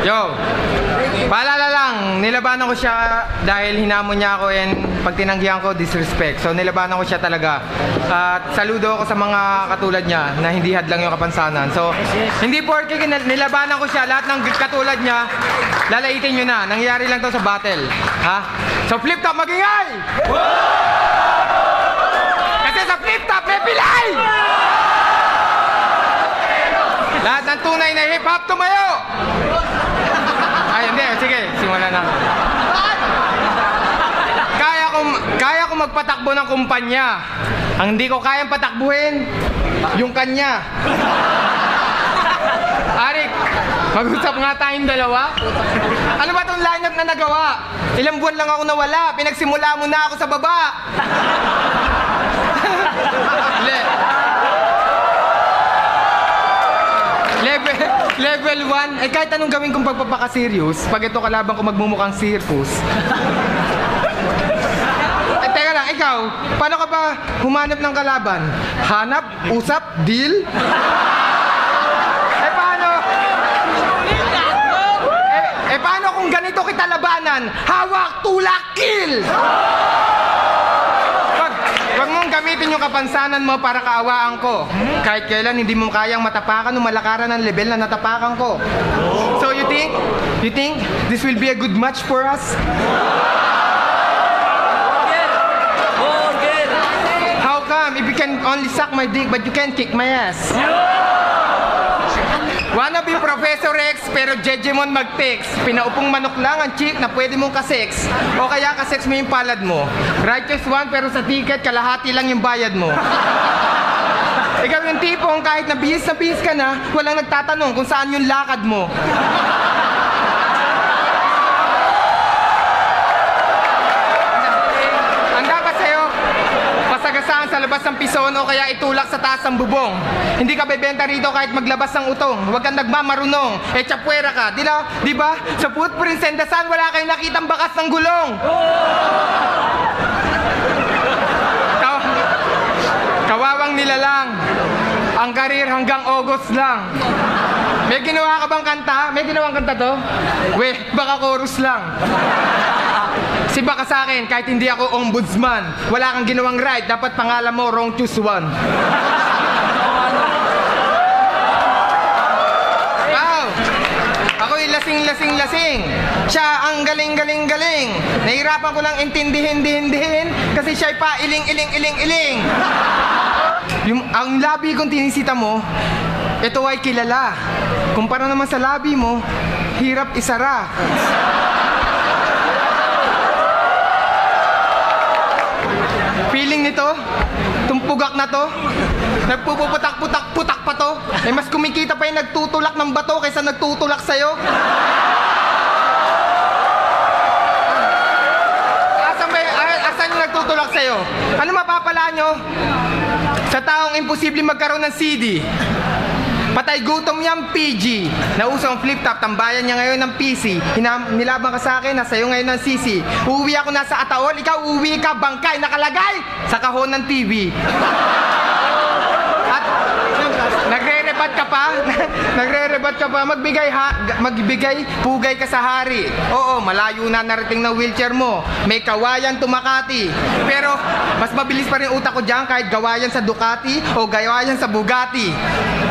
Yo, paalala lang, nilabanan ko siya dahil hinamon niya ako and pag tinanggihan ko, disrespect. So nilabanan ko siya talaga. At saludo ako sa mga katulad niya na hindi hadlang yung kapansanan. So hindi porke nilabanan ko siya, lahat ng katulad niya, lalaitin nyo na. Nangyari lang to sa battle. Ha? So flip top, magingay! Kasi sa flip top, may pilay! Lahat ng tunay na hip-hop tumayo! Ay, hindi. Sige, simulan na. Kaya ko magpatakbo ng kumpanya. Ang hindi ko kayang patakbuhin, yung kanya. Arik, mag-usap nga tayong dalawa. Ano ba itong lineup na nagawa? Ilang buwan lang ako nawala. Pinagsimula mo na ako sa baba. Level 1, eh kahit anong gawin kong pagpapaka-serious, pag ito kalaban ko magmumukhang circus. Eh teka lang, ikaw, paano ka ba humanap ng kalaban? Hanap, usap, deal? Eh paano? Paano kung ganito kita labanan? Hawak, tulak, kill! Huwag mong gamitin yung kapansanan mo para kaawaan ko. Kahit kailan hindi mo kayang matapakan o malakaran ng level na natapakan ko. So you think this will be a good match for us? How come? If you can only suck my dick but you can't kick my ass? Wanna be Professor X pero Jejemon mag-text. Pinaupong manok lang ang chick na pwede mong kasex. O kaya kasex mo yung palad mo. Righteous one pero sa ticket kalahati lang yung bayad mo. Ikaw yung tipong kahit na bihis ka na, walang nagtatanong kung saan yung lakad mo. Pasagasaan sa labas ng pison o kaya itulak sa taas ng bubong. Hindi ka bebenta rito kahit maglabas ng utong. Huwag kang nagmamarunong. Eh, chapwera ka. Di ba? Sa footprints and the sun, wala kayong nakitang bakas ng gulong. Kawawang nilalang. Ang karir hanggang August lang. May ginawa ka bang kanta? May ginawang kanta to? Weh, baka chorus lang. Si baka sa akin, kahit hindi ako ombudsman, wala kang ginawang right, dapat pangalan mo, wrong choose one. Wow! Ako'y lasing. Siya ang galing. Nahirapan ko lang intindihin, kasi siya'y pa iling. Ang labi kong tinisita mo, ito ay kilala. Kumpara naman sa labi mo, hirap isara. Feeling nito, tumpugak na to, nagpuputak-putak pa to, eh mas kumikita pa yung nagtutulak ng bato kaysa nagtutulak sa'yo. Asan yung nagtutulak sa'yo? Ano mapapala nyo? Sa taong imposible magkaroon ng CD. Patay gutom niyang PG. Nauso ang flip top, tambayan niya ngayon ng PC. Nilaban ka sa akin, nasa iyo ngayon ng CC. Uuwi ako nasa Ataol, ikaw uuwi ka bangkay nakalagay sa kahon ng TV. At nagre-rebat ka pa, magbigay pugay ka sa hari. Oo, malayo na narating ng wheelchair mo. May kawayan tumakati. Pero mas mabilis pa rin utak ko dyan kahit gawayan sa Ducati o gawayan sa Bugatti.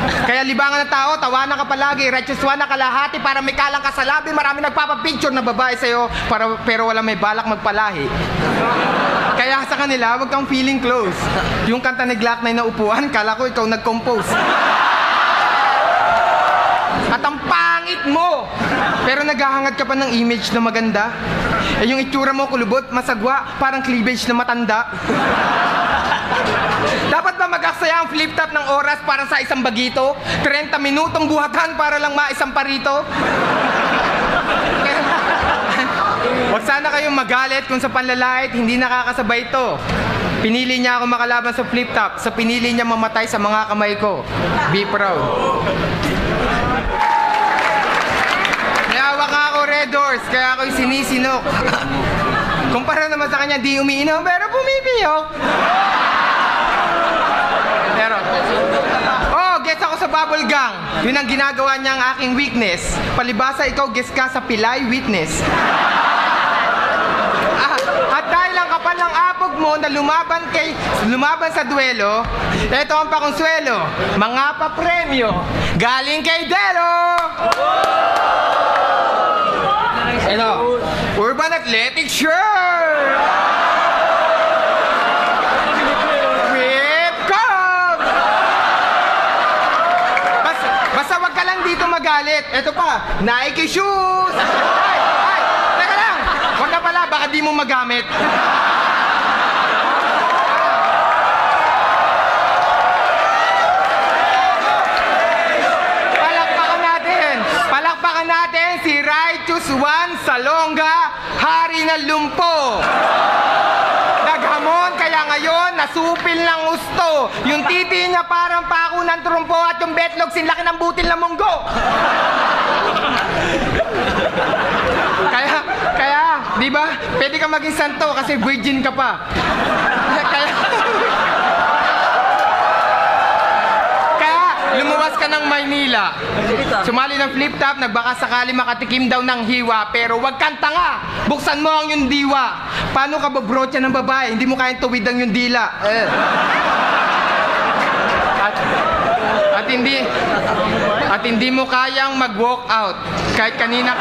Kaya libangan ng tao, tawanan ka palagi, righteous one na kalahati para may kalang ka sa labi. Marami nagpapapicture na babae sa'yo pero wala may balak magpalahi. Kaya sa kanila, huwag kang feeling close. Yung kanta ni Glock 9 na upuan, kala ko ikaw nag-compose. At ang pangit mo! Pero naghahangad ka pa ng image na maganda. Eh yung itsura mo kulubot, masagwa, parang cleavage na matanda. Dapat ba mag-aksaya ang flip top ng oras para sa isang bagito? 30 minutong buhatan para lang maisang parito? Huwag sana kayong magalit kung sa panlalait hindi nakakasabay ito. Pinili niya ako makalaban sa flip top, so pinili niya mamatay sa mga kamay ko. Be proud. May hawak nga ako Red Horse, kaya ako'y sinisinok. Kumpara naman sa kanya, di umiinom, pero pumipiyok. Pero, oh, gets ako sa bubble gang. Yun ang ginagawa niya ang aking weakness. Palibasa ikaw guest ka sa pilay witness. At dahil ang kapal ng apog mo na lumaban sa duelo, ito ang pakonsuelo, mga papremyo galing kay Delo. Ito, Urban Athletic shirt. Whip cup. Basta wag ka lang dito magalit. Ito pa, Nike shoes. Ay, teka lang. Wag ka pala, baka di mo magamit. Palakpakan natin si Righteous One Salonga, hari ng lumpo. Naghamon kaya ngayon nasupil ng gusto. Yung titi niya parang pako ng trumpo at yung betlog sinlaki ng butil ng munggo. Kaya, di ba? Pwede ka maging santo kasi virgin ka pa. Lumuwas ka ng Maynila. Sumali ng flip-top, nagbaka sakali makatikim daw ng hiwa. Pero wag kang tanga, buksan mo ang yung diwa. Paano ka babrotya ng babae? Hindi mo kayang tuwid ang yung dila. At hindi mo kayang mag-walk out. Kahit kanina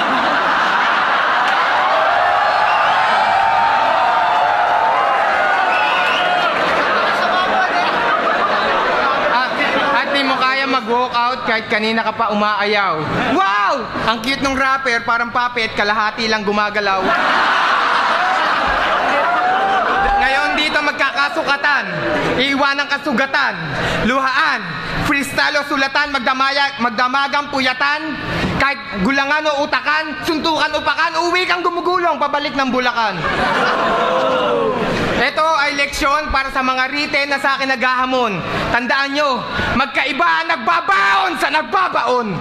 mag-walk out kahit kanina ka pa umaayaw. Wow! Ang cute ng rapper, parang puppet, kalahati lang gumagalaw. Ngayon dito magkakasukatan, iiwanan kasugatan, luhaan, freestyle o sulatan, magdamagang puyatan, kahit gulangan o utakan, suntukan o pakan, uwi kang gumugulong, pabalik ng Bulacan. Ito ay leksyon para sa mga riten na sa akin naghahamon. Tandaan nyo, magkaiba ang nagbabaon sa nagbabaon.